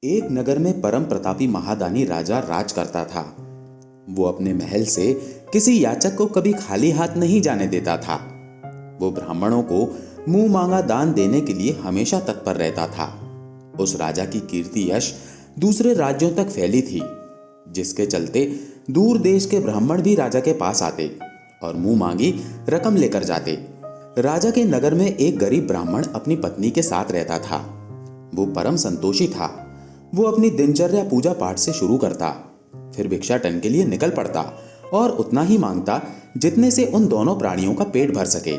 एक नगर में परम प्रतापी महादानी राजा राज करता था। वो अपने महल से किसी याचक को कभी खाली हाथ नहीं जाने देता था। वो ब्राह्मणों को मुंह मांगा दान देने के लिए हमेशा तत्पर रहता था। उस राजा की कीर्ति यश दूसरे राज्यों तक फैली थी, जिसके चलते दूर देश के ब्राह्मण भी राजा के पास आते और मुंह मांगी रकम लेकर जाते। राजा के नगर में एक गरीब ब्राह्मण अपनी पत्नी के साथ रहता था। वो परम संतोषी था। वो अपनी दिनचर्या पूजा पाठ से शुरू करता, फिर भिक्षाटन के लिए निकल पड़ता और उतना ही मांगता जितने से उन दोनों प्राणियों का पेट भर सके।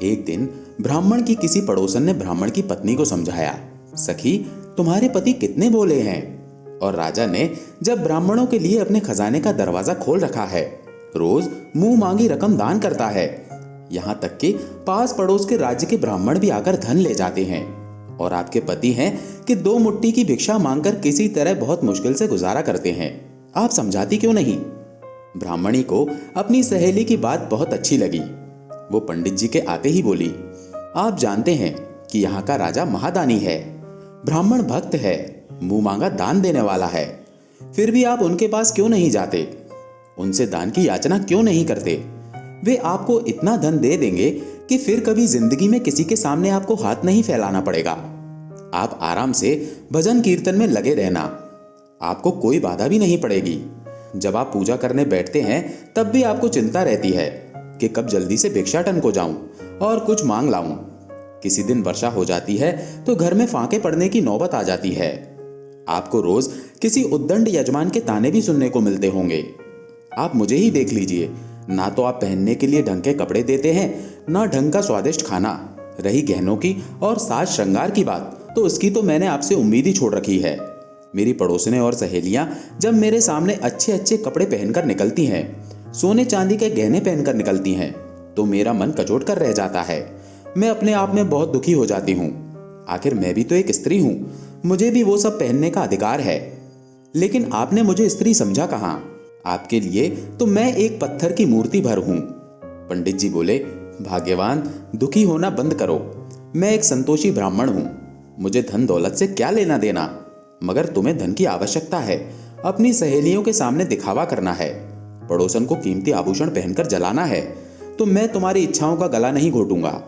एक दिन ब्राह्मण की किसी पड़ोसन ने ब्राह्मण की पत्नी को समझाया, सखी, तुम्हारे पति कितने भोले हैं। और राजा ने जब ब्राह्मणों के लिए अपने खजाने का दरवाजा खोल रखा है, रोज मुंह मांगी रकम दान करता है। यहाँ तक कि पास पड़ोस के राज्य के ब्राह्मण भी आकर धन ले जाते हैं। और आपके पति हैं कि 2 मुट्ठी की भिक्षा मांगकर किसी तरह बहुत मुश्किल से गुजारा करते हैं। आप समझाती क्यों नहीं। ब्राह्मणी को अपनी सहेली की बात बहुत अच्छी लगी। वो पंडित जी के आते ही बोली, आप जानते हैं कि यहाँ का राजा महादानी है, ब्राह्मण भक्त है, मुंह मांगा दान देने वाला है। फिर भी आप उनके पास क्यों नहीं जाते, उनसे दान की याचना क्यों नहीं करते। वे आपको इतना धन दे देंगे कि फिर कभी जिंदगी में किसी के सामने आपको हाथ नहीं फैलाना पड़ेगा। आप आराम से भजन कीर्तन में लगे रहना, आपको कोई बाधा भी नहीं पड़ेगी। जब आप पूजा करने बैठते हैं तब भी आपको चिंता रहती है कि कब जल्दी से भिक्षाटन को जाऊं और कुछ मांग लाऊं। किसी दिन वर्षा हो जाती है तो घर में फांके पड़ने की नौबत आ जाती है। आपको रोज किसी उद्दंड यजमान के ताने भी सुनने को मिलते होंगे। आप मुझे ही देख लीजिए, ना तो आप पहनने के लिए ढंग के कपड़े देते हैं, ना ढंग का स्वादिष्ट खाना। रही गहनों की और साज श्रृंगार की बात, तो उसकी तो मैंने आपसे उम्मीद ही छोड़ रखी है। मेरी पड़ोसने और सहेलियां जब मेरे सामने अच्छे अच्छे कपड़े पहनकर निकलती हैं, सोने चांदी के गहने पहनकर निकलती हैं, तो मेरा मन कचोट कर रह जाता है। मैं अपने आप में बहुत दुखी हो जाती हूँ। आखिर मैं भी तो एक स्त्री हूँ, मुझे भी वो सब पहनने का अधिकार है। लेकिन आपने मुझे स्त्री समझा कहाँ। आपके लिए तो मैं एक पत्थर की मूर्ति भर हूं। पंडित जी बोले, भाग्यवान, दुखी होना बंद करो। मैं एक संतोषी ब्राह्मण हूं, मुझे धन दौलत से क्या लेना देना। मगर तुम्हें धन की आवश्यकता है, अपनी सहेलियों के सामने दिखावा करना है, पड़ोसन को कीमती आभूषण पहनकर जलाना है, तो मैं तुम्हारी इच्छाओं का गला नहीं घोटूंगा।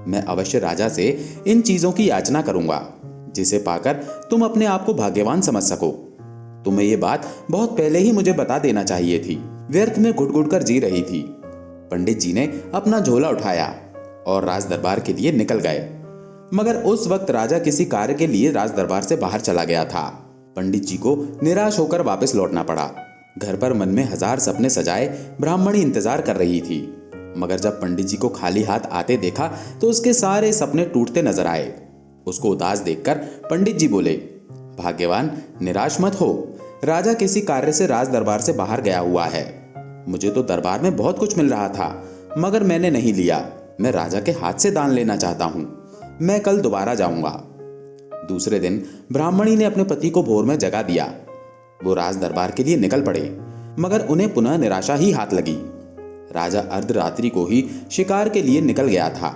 मैं अवश्य राजा से इन चीजों की याचना करूंगा, जिसे पाकर तुम अपने आप को भाग्यवान समझ सको। तुम्हें ये बात बहुत पहले ही मुझे बता देना चाहिए थी। व्यर्थ में घुट घुट कर जी रही थी। पंडित जी ने अपना झोला उठाया और राज दरबार के लिए निकल गए। मगर उस वक्त राजा किसी कार्य के लिए राज दरबार से बाहर चला गया था। पंडित जी को निराश होकर वापस लौटना पड़ा। घर पर मन में 1000 सपने सजाए ब्राह्मणी इंतजार कर रही थी। मगर जब पंडित जी को खाली हाथ आते देखा तो उसके सारे सपने टूटते नजर आए। उसको उदास देखकर पंडित जी बोले, भाग्यवान, निराश मत हो। राजा किसी कार्य से राज दरबार से बाहर गया हुआ है। मुझे तो दरबार में बहुत कुछ मिल रहा था, मगर मैंने नहीं लिया। मैं राजा के हाथ से दान लेना चाहता हूं। मैं कल दोबारा जाऊंगा। दूसरे दिन ब्राह्मणी ने अपने पति को भोर में जगा दिया। वो राज दरबार के लिए निकल पड़े, मगर उन्हें पुनः निराशा ही हाथ लगी। राजा अर्धरात्रि को ही शिकार के लिए निकल गया था।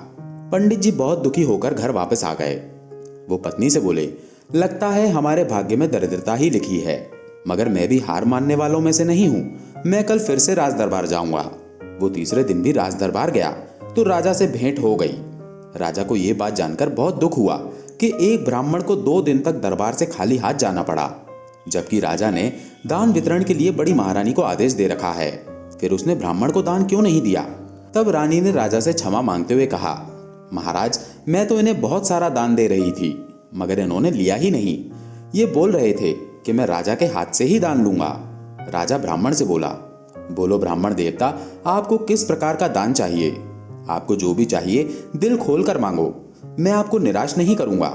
पंडित जी बहुत दुखी होकर घर वापस आ गए। वो पत्नी से बोले, लगता है हमारे भाग्य में दरिद्रता ही लिखी है, मगर मैं भी हार मानने वालों में से नहीं हूं। मैं कल फिर से राज दरबार जाऊंगा। वो तीसरे दिन भी राज दरबार गया तो राजा से भेंट हो गई। राजा को यह बात जानकर बहुत दुख हुआ कि एक ब्राह्मण को 2 दिन तक दरबार से खाली हाथ जाना पड़ा, जबकि राजा ने दान वितरण के लिए बड़ी महारानी को आदेश दे रखा है। फिर उसने ब्राह्मण को दान क्यों नहीं दिया। तब रानी ने राजा से क्षमा मांगते हुए कहा, महाराज, मैं तो इन्हें बहुत सारा दान दे रही थी, मगर इन्होंने लिया ही नहीं। ये बोल रहे थे कि मैं राजा के हाथ से ही दान लूंगा। राजा ब्राह्मण से बोला, बोलो ब्राह्मण देवता, आपको किस प्रकार का दान चाहिए। आपको जो भी चाहिए दिल खोल कर मांगो, मैं आपको निराश नहीं करूंगा।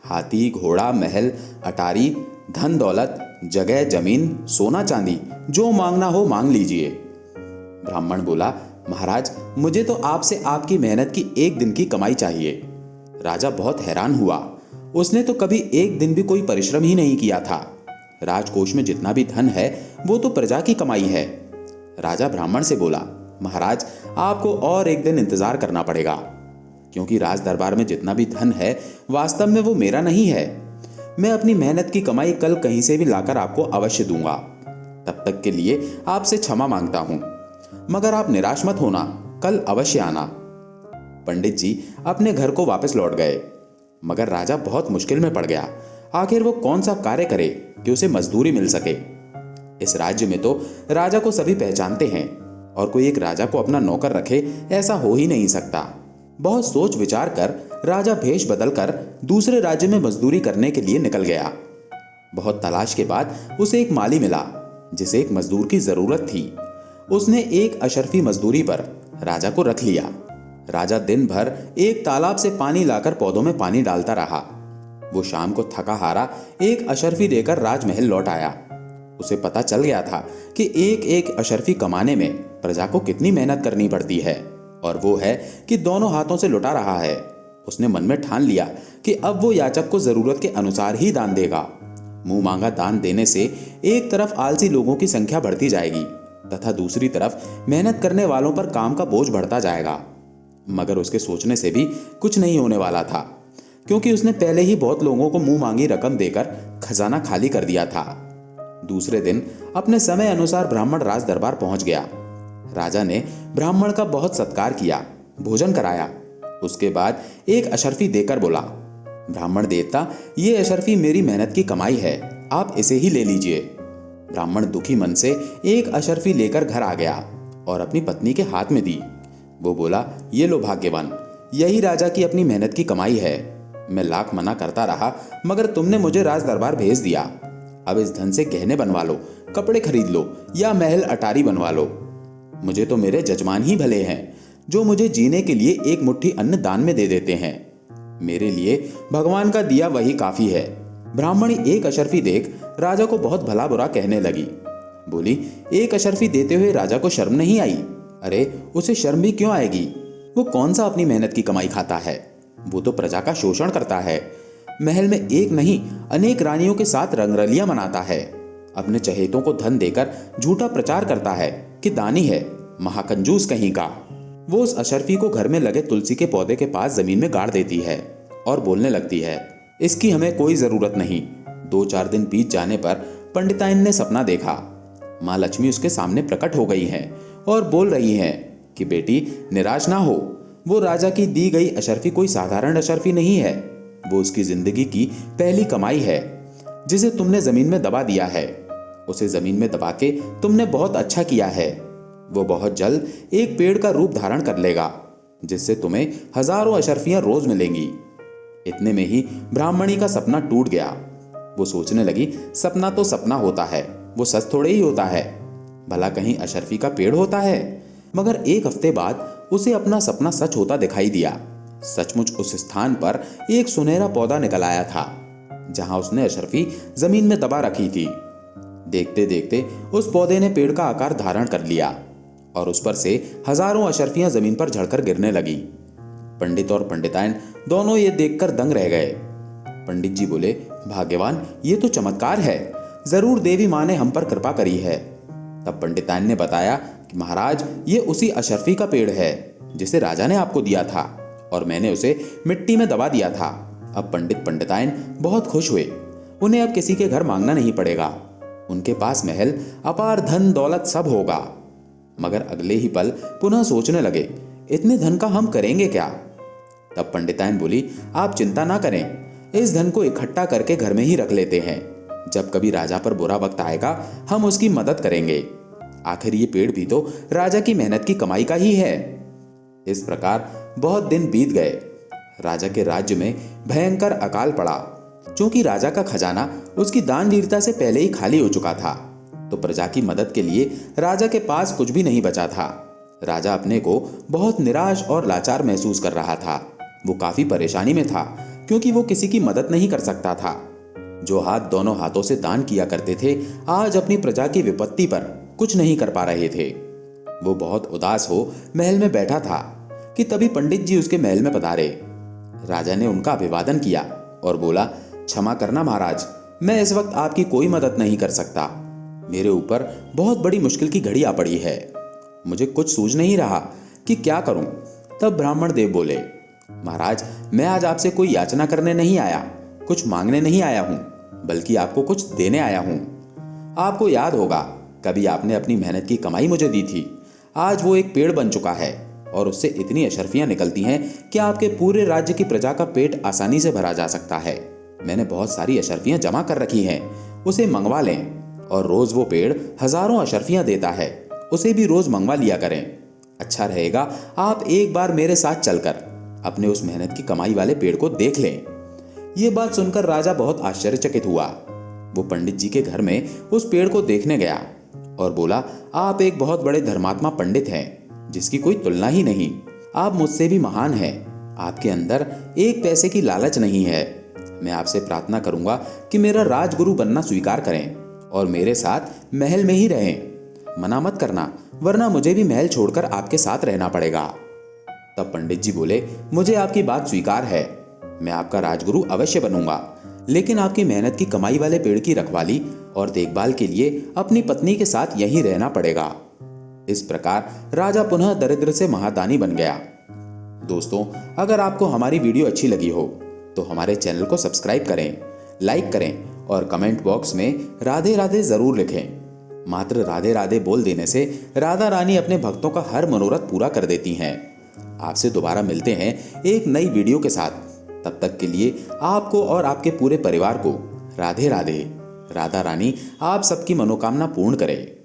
हाथी, घोड़ा, महल, अटारी, धन दौलत, जगह जमीन, सोना चांदी, जो मांगना हो मांग लीजिए। ब्राह्मण बोला, महाराज, मुझे तो आपसे आपकी मेहनत की 1 दिन की कमाई चाहिए। राजा बहुत हैरान हुआ। उसने तो कभी 1 दिन भी कोई परिश्रम ही नहीं किया था। राजकोष में जितना भी धन है वो तो प्रजा की कमाई है। राजा ब्राह्मण से बोला, महाराज, आपको और 1 दिन इंतजार करना पड़ेगा, क्योंकि राज दरबार में जितना भी धन है वास्तव में वो मेरा नहीं है। मैं अपनी मेहनत की कमाई कल कहीं से भी लाकर आपको अवश्य दूंगा। तब तक के लिए आपसे क्षमा मांगता हूं, मगर आप निराश मत होना, कल अवश्य आना। पंडित जी अपने घर को वापस लौट गए, मगर राजा बहुत मुश्किल में पड़ गया। आखिर वो कौन सा कार्य करे कि उसे मजदूरी मिल सके। इस राज्य में तो राजा को सभी पहचानते हैं, और कोई एक राजा को अपना नौकर रखे ऐसा हो ही नहीं सकता। बहुत सोच विचार कर राजा भेष बदलकर दूसरे राज्य में मजदूरी करने के लिए निकल गया। बहुत तलाश के बाद उसे एक माली मिला जिसे एक मजदूर की जरूरत थी। उसने एक अशर्फी मजदूरी पर राजा को रख लिया। राजा दिन भर एक तालाब से पानी लाकर पौधों में पानी डालता रहा। वो शाम को थका हारा एक अशर्फी लेकर राजमहल लौट आया। उसे पता चल गया था कि एक एक अशर्फी कमाने में प्रजा को कितनी मेहनत करनी पड़ती है, और वो है कि दोनों हाथों से लुटा रहा है। उसने मन में ठान लिया कि अब वो याचक को जरूरत के अनुसार ही दान देगा। मुंह मांगा दान देने से एक तरफ आलसी लोगों की संख्या बढ़ती जाएगी तथा दूसरी तरफ मेहनत करने वालों पर काम का बोझ बढ़ता जाएगा। मगर उसके सोचने से भी कुछ नहीं होने वाला था, क्योंकि उसने पहले ही बहुत लोगों को मुंह मांगी रकम देकर खजाना खाली कर दिया था। दूसरे दिन अपने समय अनुसार ब्राह्मण राज दरबार पहुंच गया। राजा ने ब्राह्मण का बहुत सत्कार किया, भोजन कराया। उसके बाद एक अशर्फी देकर बोला, ब्राह्मण देवता, ये अशर्फी मेरी मेहनत की कमाई है, आप इसे ही ले लीजिए। ब्राह्मण दुखी मन से एक अशर्फी लेकर घर आ गया और अपनी पत्नी के हाथ में दी। वो बोला, ये लो भाग्यवान, यही राजा की अपनी मेहनत की कमाई है। मैं लाख मना करता रहा, मगर तुमने मुझे राज दरबार भेज दिया। अब इस धन से गहने बनवा लो, कपड़े खरीद लो या महल अटारी बनवा लो। मुझे तो मेरे जजमान ही भले हैं, जो मुझे जीने के लिए एक मुट्ठी अन्न दान में दे देते हैं। मेरे लिए भगवान का दिया वही काफी है। ब्राह्मणी एक अशर्फी देख राजा को बहुत भला बुरा कहने लगी। बोली, एक अशर्फी देते हुए राजा को शर्म नहीं आई? अरे उसे शर्म भी क्यों आएगी? वो कौन सा अपनी मेहनत की कमाई खाता है? वो तो प्रजा का शोषण करता है। महल में एक नहीं अनेक रानियों के साथ रंगरलियां मनाता है। अपने चहेतों को धन देकर झूठा प्रचार करता है कि दानी है, महाकंजूस कहीं का। वो उस अशर्फी को घर में लगे तुलसी के पौधे के पास जमीन में गाड़ देती है और बोलने लगती है, इसकी हमें कोई जरूरत नहीं। 2-4 दिन बीत जाने पर पंडिताइन ने सपना देखा। माँ लक्ष्मी उसके सामने प्रकट हो गई हैं और बोल रही हैं कि बेटी निराश ना हो, वो राजा की दी गई अशर्फी कोई साधारण अशर्फी नहीं है। वो उसकी जिंदगी की पहली कमाई है, जिसे तुमने जमीन में दबा दिया है। उसे जमीन में दबा के तुमने बहुत अच्छा किया है। वो बहुत जल्द एक पेड़ का रूप धारण कर लेगा, जिससे तुम्हें हजारों अशर्फियां रोज मिलेंगी। इतने में ही ब्राह्मणी का सपना टूट गया। वो सोचने लगी, सपना तो सपना होता है, वो सच थोड़े ही होता है। भला कहीं अशर्फी का पेड़ होता है? मगर एक हफ्ते बाद उसे अपना सपना सच होता दिखाई दिया। सचमुच उस स्थान पर एक सुनहरा पौधा निकल आया था, जहां उसने अशर्फी जमीन में दबा रखी थी। देखते देखते उस पौधे ने पेड़ का आकार धारण कर लिया और उस पर से हजारों अशर्फियां जमीन पर झड़कर गिरने लगी। पंडित और पंडिताइन दोनों ये देखकर दंग रह गए। पंडित जी बोले, भाग्यवान, ये तो चमत्कार है, जरूर देवी माँ ने हम पर कृपा करी है। तब पंडिताइन ने बताया कि महाराज, ये उसी अशर्फी का पेड़ है जिसे राजा ने आपको दिया था, और मैंने उसे मिट्टी में दबा दिया था। अब पंडित पंडिताइन बहुत खुश हुए। उन्हें अब किसी के घर मांगना नहीं पड़ेगा। उनके पास महल, अपार धन दौलत सब होगा। मगर अगले ही पल पुनः सोचने लगे, इतने धन का हम करेंगे क्या? तब पंडिताइन बोली, आप चिंता ना करें, इस धन को इकट्ठा करके घर में ही रख लेते हैं। जब कभी राजा पर बुरा वक्त आएगा, हम उसकी मदद करेंगे। आखिर ये पेड़ भी तो राजा की मेहनत की कमाई का ही है। इस प्रकार बहुत दिन बीत गए। राजा के राज्य में भयंकर अकाल पड़ा। क्योंकि राजा का खजाना उसकी दानवीरता से पहले ही खाली हो चुका था, तो प्रजा की मदद के लिए राजा के पास कुछ भी नहीं बचा था। राजा अपने को बहुत निराश और लाचार महसूस कर रहा था। वो काफी परेशानी में था, क्योंकि वो किसी की मदद नहीं कर सकता था। जो हाथ दोनों हाथों से दान किया करते थे, आज अपनी प्रजा की विपत्ति पर कुछ नहीं कर पा रहे थे। वो बहुत उदास हो महल में बैठा था कि तभी पंडित जी उसके महल में पधारे। राजा ने उनका अभिवादन किया और बोला, क्षमा करना महाराज, मैं इस वक्त आपकी कोई मदद नहीं कर सकता। मेरे ऊपर बहुत बड़ी मुश्किल की घड़ी आ पड़ी है। मुझे कुछ सूझ नहीं रहा कि क्या करूं। तब ब्राह्मण देव बोले, महाराज, मैं आज आपसे कोई याचना करने नहीं आया, कुछ मांगने नहीं आया हूं, बल्कि आपको कुछ देने आया हूं। आपको याद होगा, कभी आपने अपनी मेहनत की कमाई मुझे दी थी। आज वो एक पेड़ बन चुका है और उससे इतनी अशर्फियां निकलती हैं कि आपके पूरे राज्य की प्रजा का पेट आसानी से भरा जा सकता है। मैंने बहुत सारी अशर्फियां जमा कर रखी हैं, उसे मंगवा लें। और रोज वो पेड़ हजारों अशर्फियां देता है, उसे भी रोज मंगवा लिया करें। अच्छा रहेगा आप एक बार मेरे साथ चलकर अपने उस मेहनत की कमाई वाले पेड़ को देख लें। ये बात सुनकर राजा बहुत आश्चर्यचकित हुआ। वो पंडित जी के घर में उस पेड़ को देखने गया और बोला, आप एक बहुत बड़े धर्मात्मा पंडित हैं, जिसकी कोई तुलना ही नहीं। आप मुझसे भी महान हैं। आपके अंदर एक पैसे की लालच नहीं है। मैं आपसे प्रार्थना करूंगा कि मेरा राजगुरु बनना स्वीकार करें और मेरे साथ महल में ही रहें। मना मत करना, वरना मुझे भी महल छोड़कर आपके साथ रहना पड़ेगा। तब पंडित जी बोले, मुझे आपकी बात स्वीकार है। मैं आपका राजगुरु अवश्य बनूंगा, लेकिन आपकी मेहनत की कमाई वाले पेड़ की रखवाली और देखभाल के लिए अपनी पत्नी के साथ यहीं रहना पड़ेगा। इस प्रकार राजा पुनः दरिद्र से महादानी बन गया। दोस्तों, अगर आपको हमारी वीडियो अच्छी लगी हो तो हमारे चैनल को सब्सक्राइब करें, लाइक करें और कमेंट बॉक्स में राधे राधे जरूर लिखें। मात्र राधे राधे बोल देने से राधा रानी अपने भक्तों का हर मनोरथ पूरा कर देती हैं। आपसे दोबारा मिलते हैं एक नई वीडियो के साथ। तब तक के लिए आपको और आपके पूरे परिवार को राधे राधे। राधा रानी आप सबकी मनोकामना पूर्ण करे।